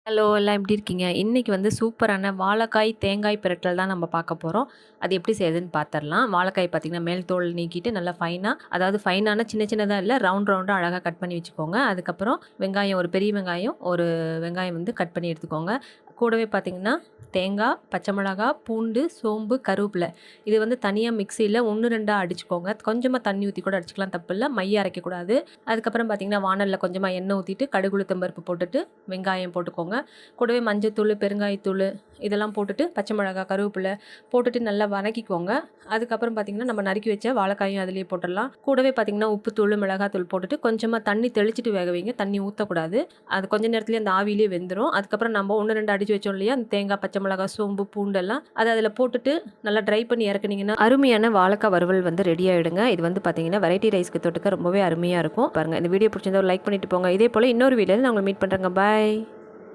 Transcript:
Hello! எல்லாம் எப்படி இருக்கீங்க? இன்னைக்கு வந்து சூப்பரான வாழைக்காய், தேங்காய் பிரட்டல் தான் நம்ம பார்க்க போறோம். அது எப்படி செய்யுதுன்னு பார்த்துரலாம். வாழைக்காய் பார்த்தீங்கன்னா, மேல் தோல் நீக்கிட்டு நல்லா ஃபைனா அதாவது ஃபைனானா சின்ன சின்னதா இல்ல, ரவுண்ட் ரவுண்டா அழகா கட் பண்ணி வச்சுக்கோங்க. அதுக்கப்புறம் வெங்காயம் ஒரு பெரிய வெங்காயம், ஒரு வெங்காயம் வந்து கட் பண்ணி எடுத்துக்கோங்க. கூடவே பார்த்தீங்கன்னா, தேங்காய், பச்சை மிளகா, பூண்டு, சோம்பு, கருவேப்பிலை. இது வந்து தனியா மிக்ஸியில 1, 2ஆ அடிச்சுக்கோங்க. கொஞ்சமா தண்ணி ஊத்தி கூட அடிச்சுக்கலாம் தப்பில்ல. மைய அரைக்கக்கூடாது. அதுக்கப்புறம் பார்த்தீங்கன்னா, வாணல்ல கொஞ்சமா எண்ணெய் ஊத்திட்டு, கடுகு, உளுத்தம் பருப்பு போட்டுட்டு, வெங்காயம் போட்டுக்கோங்க. கூடவே மஞ்சத்தூள், பெருங்காயத்தூள் இதெல்லாம் போட்டுட்டு, பச்சை மிளகாய், கருவேப்பிலை போட்டுட்டு நல்லா வதக்கிக்கோங்க. அதுக்கப்புறம் பார்த்தீங்கன்னா, நம்ம நறுக்கி வச்ச வாழைக்காயும் அதிலேயே போட்டுடலாம். கூடவே பார்த்தீங்கன்னா, உப்புத்தூள், மிளகாத்தூள் போட்டுட்டு கொஞ்சமா தண்ணி தெளிச்சுட்டு வேக வைங்க. தண்ணி ஊத்தக்கூடாது. அது கொஞ்ச நேரத்திலேயே அந்த ஆவியிலேயே வெந்துரும். அதுக்கப்புறம் நம்ம 1, 2 அடிச்சு வச்சோம் இல்லையா? அந்த தேங்காய், பச்சை மிளகாய், சோம்பு, பூண்டெல்லாம் அத அதில போட்டுட்டு நல்லா ட்ரை பண்ணி இறக்குனீங்கன்னா, அருமையான வாழைக்காய் வறுவல் வந்து ரெடி ஆயிடுங்க. இது வந்து பார்த்தீங்கன்னா, வெரைட்டி ரைஸ்க்கு தொட்டுக்க ரொம்பவே அருமையா இருக்கும். பாருங்க இந்த வீடியோ பிடிச்சிருந்தா ஒரு லைக் பண்ணிட்டு போங்க. இதே போல இன்னொரு வீடியோல நான் உங்கள மீட் பண்றேங்க. பாய்.